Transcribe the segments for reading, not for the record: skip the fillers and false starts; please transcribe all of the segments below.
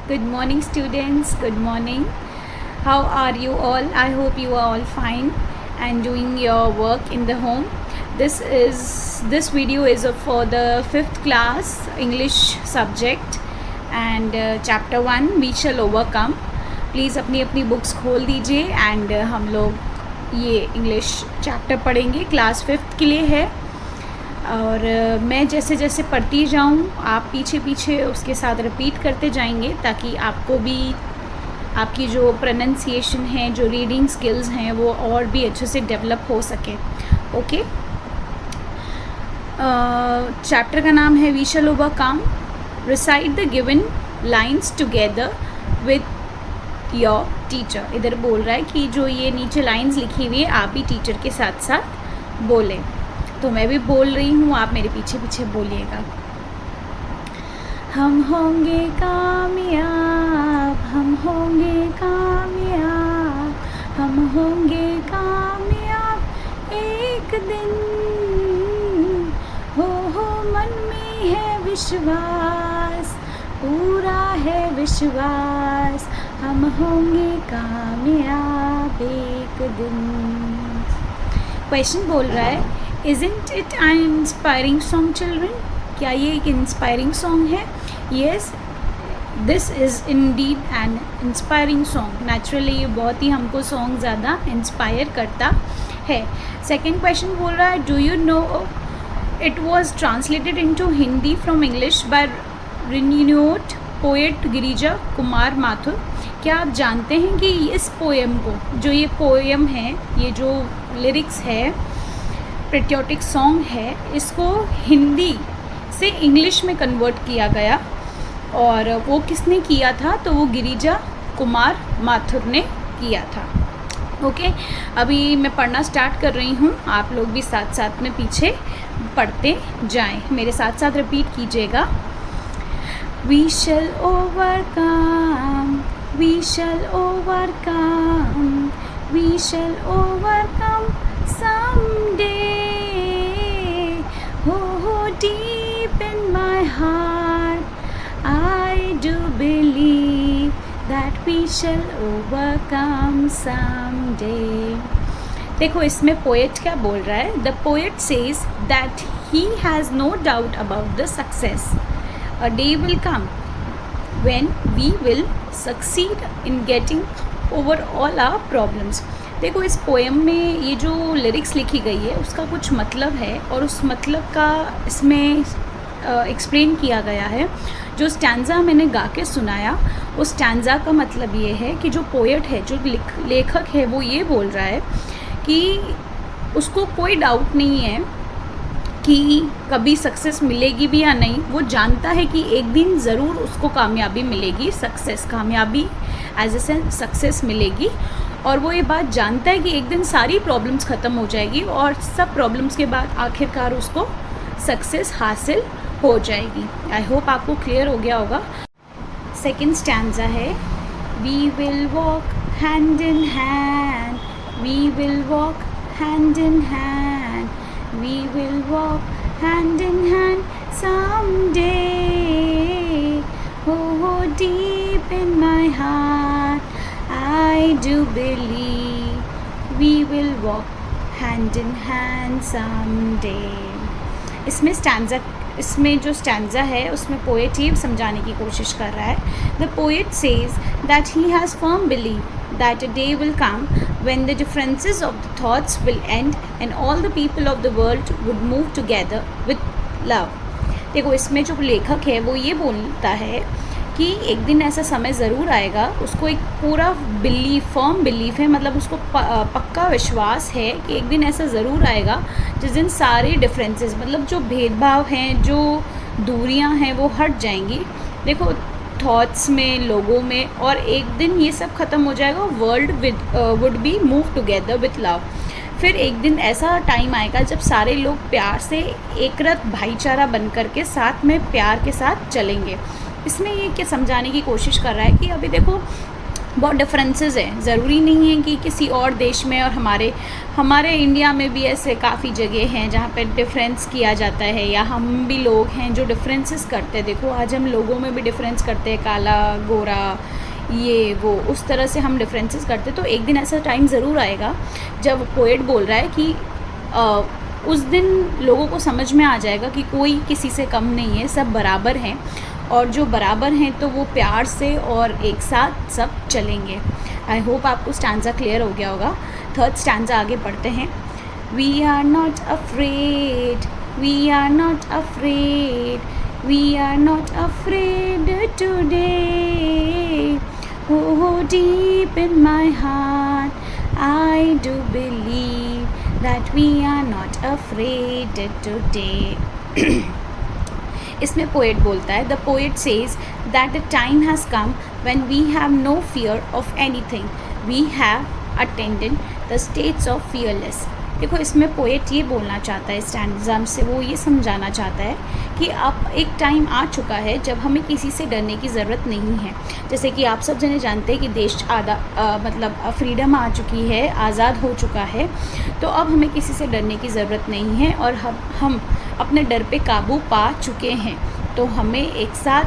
Good morning, students. Good morning. How are you all? I hope you are all fine and doing your work in the home. This video is for the 5th class English subject and chapter 1 We shall overcome. Please अपनी अपनी books खोल दीजिए and हम लोग ये English chapter पढ़ेंगे. Class 5th के लिए है और मैं जैसे जैसे पढ़ती जाऊँ आप पीछे पीछे उसके साथ रिपीट करते जाएंगे ताकि आपको भी आपकी जो प्रोनंसिएशन है, जो रीडिंग स्किल्स हैं वो और भी अच्छे से डेवलप हो सके. ओके. चैप्टर का नाम है we shall overcome. Recite the given lines together with your teacher. इधर बोल रहा है कि जो ये नीचे लाइंस लिखी हुई है आप भी टीचर के साथ साथ बोलें. तो मैं भी बोल रही हूँ, आप मेरे पीछे पीछे बोलिएगा. हम होंगे कामयाब, हम होंगे कामयाब, हम होंगे कामयाब एक दिन. हो मन में है विश्वास, पूरा है विश्वास, हम होंगे कामयाब एक दिन. क्वेश्चन बोल रहा है Isn't it an inspiring song, children? क्या ये एक इंस्पायरिंग सॉन्ग है? Yes, this is indeed an inspiring song. Naturally ये बहुत ही हमको सॉन्ग ज़्यादा इंस्पायर करता है. सेकेंड क्वेश्चन बोल रहा है Do you know it was translated into Hindi from English by renowned poet Girija Kumar Mathur. क्या आप जानते हैं कि इस पोएम को, जो ये पोएम है, ये जो लिरिक्स है, पेट्रियोटिक सॉन्ग है, इसको हिंदी से इंग्लिश में कन्वर्ट किया गया और वो किसने किया था? तो वो गिरिजा कुमार माथुर ने किया था. ओके. अभी मैं पढ़ना स्टार्ट कर रही हूँ, आप लोग भी साथ साथ में पीछे पढ़ते जाएं. मेरे साथ साथ रिपीट कीजिएगा. We shall overcome, we shall overcome, we shall overcome someday. Oh, deep in my heart, I do believe that we shall overcome someday. देखो इसमें पोएट क्या बोल रहा है. The poet says that he has no doubt about the success. A day will come when we will succeed in getting over all our problems. देखो इस poem में ये जो लिरिक्स लिखी गई है उसका कुछ मतलब है और उस मतलब का इसमें एक्सप्लेन किया गया है. जो स्टैंज़ा मैंने गा के सुनाया उस स्टैंज़ा का मतलब ये है कि जो पोएट है, जो लेखक है, वो ये बोल रहा है कि उसको कोई डाउट नहीं है कि कभी सक्सेस मिलेगी भी या नहीं. वो जानता है कि एक दिन ज़रूर उसको कामयाबी मिलेगी, सक्सेस, कामयाबी एज ए सक्सेस मिलेगी. और वो ये बात जानता है कि एक दिन सारी प्रॉब्लम्स ख़त्म हो जाएगी और सब प्रॉब्लम्स के बाद आखिरकार उसको सक्सेस हासिल हो जाएगी. आई होप आपको क्लियर हो गया होगा. सेकंड स्टैंज़ा है we will walk hand in hand, we will walk hand in hand, we will walk hand in hand someday. Oh, deep in my heart, I do believe we will walk hand in hand someday. इसमें जो स्टैंज़ा है उसमें poet ये समझाने की कोशिश कर रहा है. The poet says that he has firm believe that a day will come when the differences of the thoughts will end and all the people of the world would move together with love. देखो इसमें जो लेखक है वो ये बोलता है कि एक दिन ऐसा समय ज़रूर आएगा, उसको एक पूरा फर्म बिलीफ है, मतलब उसको पक्का विश्वास है कि एक दिन ऐसा ज़रूर आएगा जिस दिन सारे डिफरेंसेस, मतलब जो भेदभाव हैं, जो दूरियां हैं, वो हट जाएंगी. देखो थॉट्स में, लोगों में, और एक दिन ये सब ख़त्म हो जाएगा. World would be move together with love. फिर एक दिन ऐसा टाइम आएगा जब सारे लोग प्यार से एकरत भाईचारा बन कर के साथ में प्यार के साथ चलेंगे. इसमें ये क्या समझाने की कोशिश कर रहा है कि अभी देखो बहुत डिफरेंसेस हैं। ज़रूरी नहीं है कि किसी और देश में और हमारे इंडिया में भी ऐसे काफ़ी जगह हैं जहाँ पे डिफरेंस किया जाता है, या हम भी लोग हैं जो डिफरेंसेस करते हैं। देखो आज हम लोगों में भी डिफरेंस करते हैं, काला गोरा ये वो, उस तरह से हम डिफरेंसेस करते हैं। तो एक दिन ऐसा टाइम ज़रूर आएगा जब पोएट बोल रहा है कि उस दिन लोगों को समझ में आ जाएगा कि कोई किसी से कम नहीं है, सब बराबर हैं, और जो बराबर हैं तो वो प्यार से और एक साथ सब चलेंगे। आई होप आपको स्टैंजा क्लियर हो गया होगा। थर्ड स्टैंजा आगे पढ़ते हैं। We are not afraid, we are not afraid, we are not afraid today, oh deep in my heart I do believe that we are not afraid today. इसमें poet बोलता है, the poet says that the time has come when we have no fear of anything, we have attended the states of fearless. देखो इसमें poet ये बोलना चाहता है, stanza से वो ये समझाना चाहता है कि अब एक टाइम आ चुका है जब हमें किसी से डरने की ज़रूरत नहीं है। जैसे कि आप सब जने जानते हैं कि देश मतलब फ्रीडम आ चुकी है, आज़ाद हो चुका है, तो अब हमें किसी से डरने की ज़रूरत नहीं है और हम अपने डर पे काबू पा चुके हैं। तो हमें एक साथ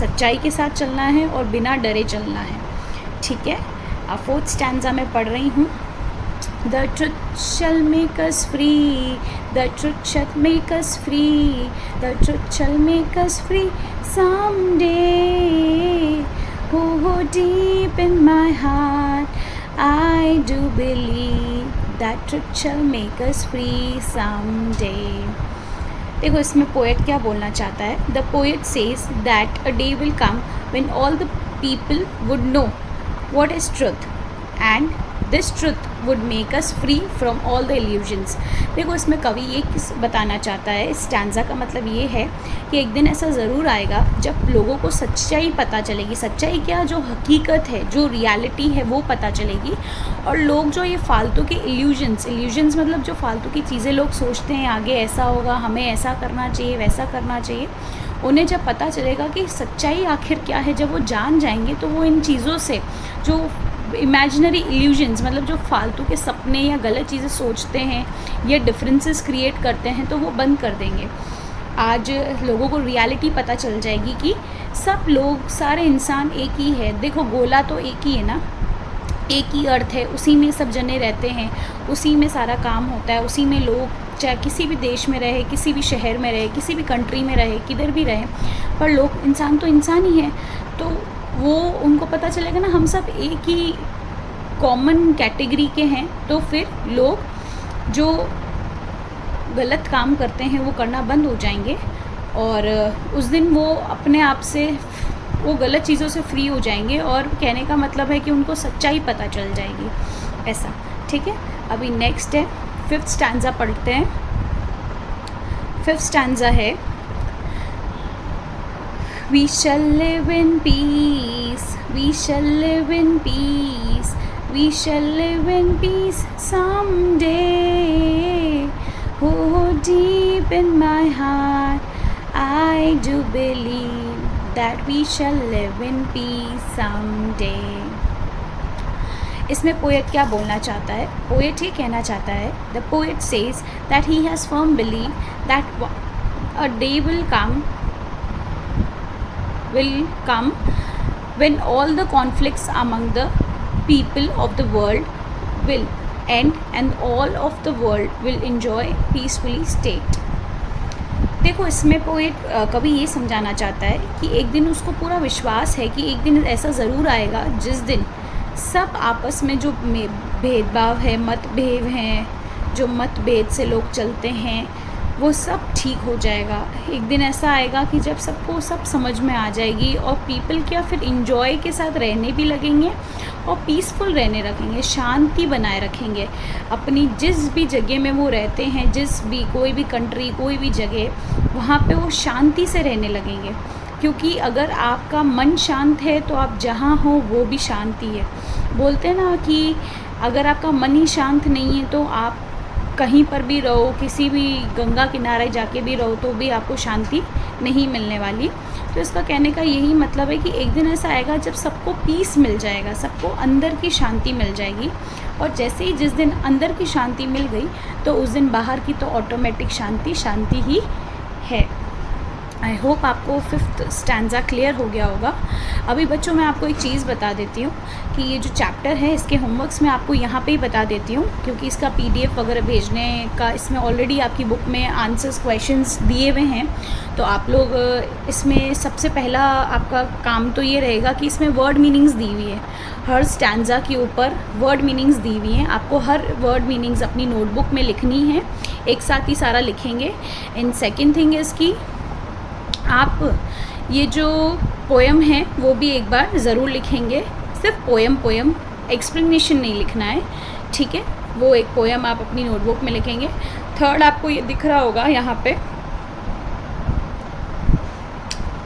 सच्चाई के साथ चलना है और बिना डरे चलना है। ठीक है, अब फोर्थ स्टैंजा में पढ़ रही हूँ। The truth shall make us free, the truth shall make us free, the truth shall make us free someday. Oh, deep in my heart, I do believe that truth shall make us free someday. देखो इसमें poet क्या बोलना चाहता है। The poet says that a day will come when all the people would know what is truth, and this truth would make us free from all the illusions. देखो इसमें कवि ये किस बताना चाहता है, इस स्टैंजा का मतलब ये है कि एक दिन ऐसा ज़रूर आएगा जब लोगों को सच्चाई पता चलेगी। सच्चाई क्या, जो हकीकत है, जो रियलिटी है वो पता चलेगी, और लोग जो ये फालतू के इल्यूजन्स मतलब जो फालतू की चीज़ें लोग सोचते हैं आगे ऐसा होगा, हमें ऐसा करना चाहिए, वैसा करना चाहिए, उन्हें जब पता चलेगा कि सच्चाई आखिर क्या है, जब वो जान जाएंगे तो वो इन चीज़ों से, जो इमेजिनरी इल्यूजन्स मतलब जो फालतू के सपने या गलत चीज़ें सोचते हैं या डिफरेंसेस क्रिएट करते हैं, तो वो बंद कर देंगे। आज लोगों को रियलिटी पता चल जाएगी कि सब लोग, सारे इंसान एक ही है। देखो गोला तो एक ही है ना, एक ही अर्थ है, उसी में सब जने रहते हैं, उसी में सारा काम होता है, उसी में लोग चाहे किसी भी देश में रहे, किसी भी शहर में रहे, किसी भी कंट्री में रहे, किधर भी रहे, पर लोग इंसान तो इंसान ही है। तो वो उनको पता चलेगा ना हम सब एक ही कॉमन कैटेगरी के हैं, तो फिर लोग जो गलत काम करते हैं वो करना बंद हो जाएंगे, और उस दिन वो अपने आप से वो गलत चीज़ों से फ्री हो जाएंगे, और कहने का मतलब है कि उनको सच्चाई पता चल जाएगी, ऐसा। ठीक है, अभी नेक्स्ट है, फिफ्थ स्टैंजा पढ़ते हैं। फिफ्थ स्टैंजा है, We shall live in peace, we shall live in peace, we shall live in peace someday. Oh, deep in my heart, I do believe that we shall live in peace someday. इसमें poet क्या बोलना चाहता है? Poet ये कहना चाहता है, The poet says that he has firm belief that a day will come when all the conflicts among the people of the world will end and all of the world will enjoy peacefully state. देखो इसमें poet कभी ये समझाना चाहता है कि एक दिन उसको पूरा विश्वास है कि एक दिन ऐसा ज़रूर आएगा जिस दिन सब आपस में जो भेदभाव है, मतभेद हैं, जो मतभेद से लोग चलते हैं, वो सब ठीक हो जाएगा। एक दिन ऐसा आएगा कि जब सबको सब समझ में आ जाएगी, और पीपल क्या फिर इंजॉय के साथ रहने भी लगेंगे और पीसफुल रहने रखेंगे, शांति बनाए रखेंगे अपनी जिस भी जगह में वो रहते हैं, जिस भी कोई भी कंट्री, कोई भी जगह, वहाँ पे वो शांति से रहने लगेंगे। क्योंकि अगर आपका मन शांत है तो आप जहाँ हो वो भी शांति है। बोलते हैं ना कि अगर आपका मन ही शांत नहीं है तो आप कहीं पर भी रहो, किसी भी गंगा किनारे जाके भी रहो तो भी आपको शांति नहीं मिलने वाली। तो इसका कहने का यही मतलब है कि एक दिन ऐसा आएगा जब सबको पीस मिल जाएगा, सबको अंदर की शांति मिल जाएगी, और जैसे ही जिस दिन अंदर की शांति मिल गई तो उस दिन बाहर की तो ऑटोमेटिक शांति शांति ही है। आई होप आपको 5th स्टैंजा क्लियर हो गया होगा। अभी बच्चों मैं आपको एक चीज़ बता देती हूँ कि ये जो चैप्टर है इसके होमवर्क्स मैं आपको यहाँ पे ही बता देती हूँ, क्योंकि इसका PDF वगैरह भेजने का इसमें ऑलरेडी आपकी बुक में आंसर्स क्वेश्चंस दिए हुए हैं। तो आप लोग इसमें सबसे पहला आपका काम तो ये रहेगा कि इसमें वर्ड मीनिंग्स दी हुई है, हर स्टैंजा के ऊपर वर्ड मीनिंग्स दी हुई हैं। आपको हर वर्ड मीनिंग्स अपनी नोटबुक में लिखनी है, एक साथ ही सारा लिखेंगे। एंड सेकेंड थिंग इज़ कि आप ये जो पोएम है वो भी एक बार ज़रूर लिखेंगे, सिर्फ पोएम एक्सप्लेनेशन नहीं लिखना है, ठीक है। वो एक पोएम आप अपनी नोटबुक में लिखेंगे। थर्ड आपको ये दिख रहा होगा यहाँ पे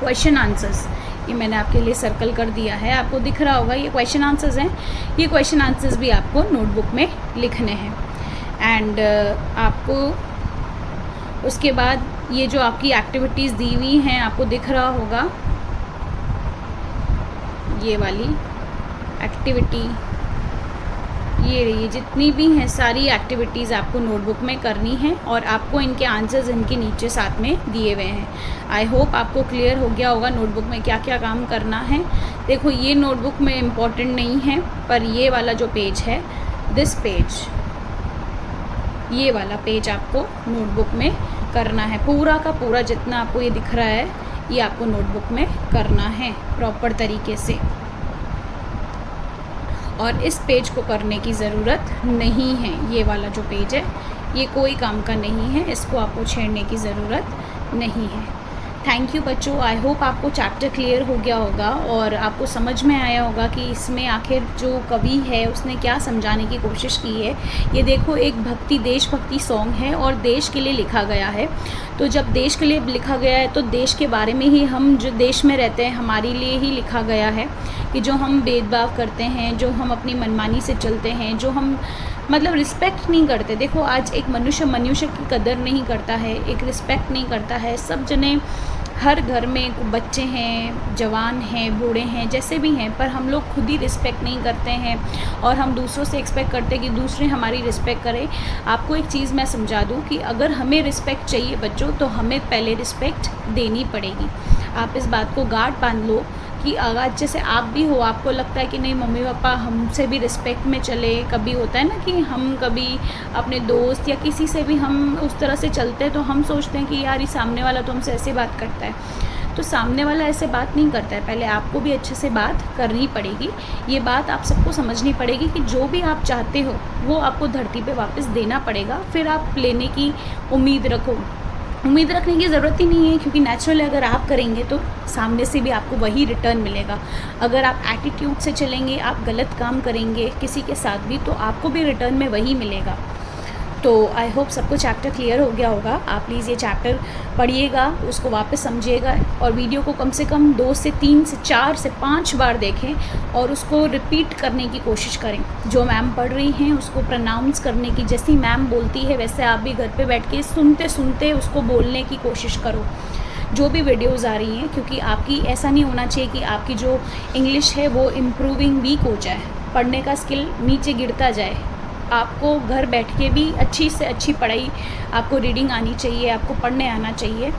क्वेश्चन आंसर्स, ये मैंने आपके लिए सर्कल कर दिया है, आपको दिख रहा होगा ये क्वेश्चन आंसर्स हैं। ये क्वेश्चन आंसर्स भी आपको नोटबुक में लिखने हैं। एंड आपको उसके बाद ये जो आपकी एक्टिविटीज़ दी हुई हैं आपको दिख रहा होगा, ये वाली एक्टिविटी, ये जितनी भी हैं सारी एक्टिविटीज़ आपको नोटबुक में करनी है, और आपको इनके आंसर्स इनके नीचे साथ में दिए हुए हैं। आई होप आपको क्लियर हो गया होगा नोटबुक में क्या क्या काम करना है। देखो ये नोटबुक में इम्पॉर्टेंट नहीं है, पर ये वाला जो पेज है, दिस पेज, ये वाला पेज आपको नोटबुक में करना है। पूरा का पूरा जितना आपको ये दिख रहा है ये आपको नोटबुक में करना है प्रॉपर तरीके से। और इस पेज को करने की ज़रूरत नहीं है, ये वाला जो पेज है ये कोई काम का नहीं है, इसको आपको छेड़ने की ज़रूरत नहीं है। थैंक यू बच्चों, आई होप आपको चैप्टर क्लियर हो गया होगा और आपको समझ में आया होगा कि इसमें आखिर जो कवि है उसने क्या समझाने की कोशिश की है। ये देखो एक देशभक्ति सॉन्ग है और देश के लिए लिखा गया है। तो जब देश के लिए लिखा गया है तो देश के बारे में ही, हम जो देश में रहते हैं हमारे लिए ही लिखा गया है कि जो हम भेदभाव करते हैं, जो हम अपनी मनमानी से चलते हैं, जो हम मतलब रिस्पेक्ट नहीं करते। देखो आज एक मनुष्य की कदर नहीं करता है, एक रिस्पेक्ट नहीं करता है। सब जने हर घर में बच्चे हैं, जवान हैं, बूढ़े हैं, जैसे भी हैं, पर हम लोग खुद ही रिस्पेक्ट नहीं करते हैं और हम दूसरों से एक्सपेक्ट करते हैं कि दूसरे हमारी रिस्पेक्ट करें। आपको एक चीज़ मैं समझा दूं कि अगर हमें रिस्पेक्ट चाहिए बच्चों तो हमें पहले रिस्पेक्ट देनी पड़ेगी। आप इस बात को गांठ बांध लो कि अगर जैसे आप भी हो, आपको लगता है कि नहीं मम्मी पापा हमसे भी रिस्पेक्ट में चले, कभी होता है ना कि हम कभी अपने दोस्त या किसी से भी हम उस तरह से चलते हैं तो हम सोचते हैं कि यार ये सामने वाला तो हमसे ऐसे बात करता है। तो सामने वाला ऐसे बात नहीं करता है, पहले आपको भी अच्छे से बात करनी पड़ेगी। ये बात आप सबको समझनी पड़ेगी कि जो भी आप चाहते हो वो आपको धरती पे वापस देना पड़ेगा, फिर आप लेने की उम्मीद रखो। उम्मीद रखने की ज़रूरत ही नहीं है, क्योंकि नेचुरली अगर आप करेंगे तो सामने से भी आपको वही रिटर्न मिलेगा। अगर आप एटीट्यूड से चलेंगे, आप गलत काम करेंगे किसी के साथ भी, तो आपको भी रिटर्न में वही मिलेगा। तो आई होप सबको चैप्टर क्लियर हो गया होगा। आप प्लीज़ ये चैप्टर पढ़िएगा, उसको वापस समझिएगा और वीडियो को कम से कम 2 से 3 से 4 से 5 बार देखें और उसको रिपीट करने की कोशिश करें। जो मैम पढ़ रही हैं उसको प्रोनाउंस करने की, जैसी मैम बोलती है वैसे आप भी घर पे बैठ के सुनते सुनते उसको बोलने की कोशिश करो जो भी वीडियोज़ आ रही हैं, क्योंकि आपकी ऐसा नहीं होना चाहिए कि आपकी जो इंग्लिश है वो इम्प्रूविंग वीक हो जाए, पढ़ने का स्किल नीचे गिरता जाए। आपको घर बैठ के भी अच्छी से अच्छी पढ़ाई, आपको रीडिंग आनी चाहिए, आपको पढ़ने आना चाहिए।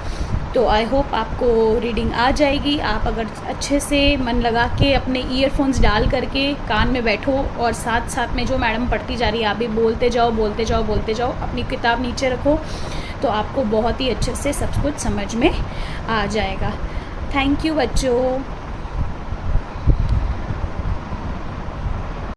तो आई होप आपको रीडिंग आ जाएगी। आप अगर अच्छे से मन लगा के अपने ईयरफोन्स डाल करके कान में बैठो और साथ साथ में जो मैडम पढ़ती जा रही है आप भी बोलते जाओ बोलते जाओ बोलते जाओ, अपनी किताब नीचे रखो, तो आपको बहुत ही अच्छे से सब कुछ समझ में आ जाएगा। थैंक यू बच्चों।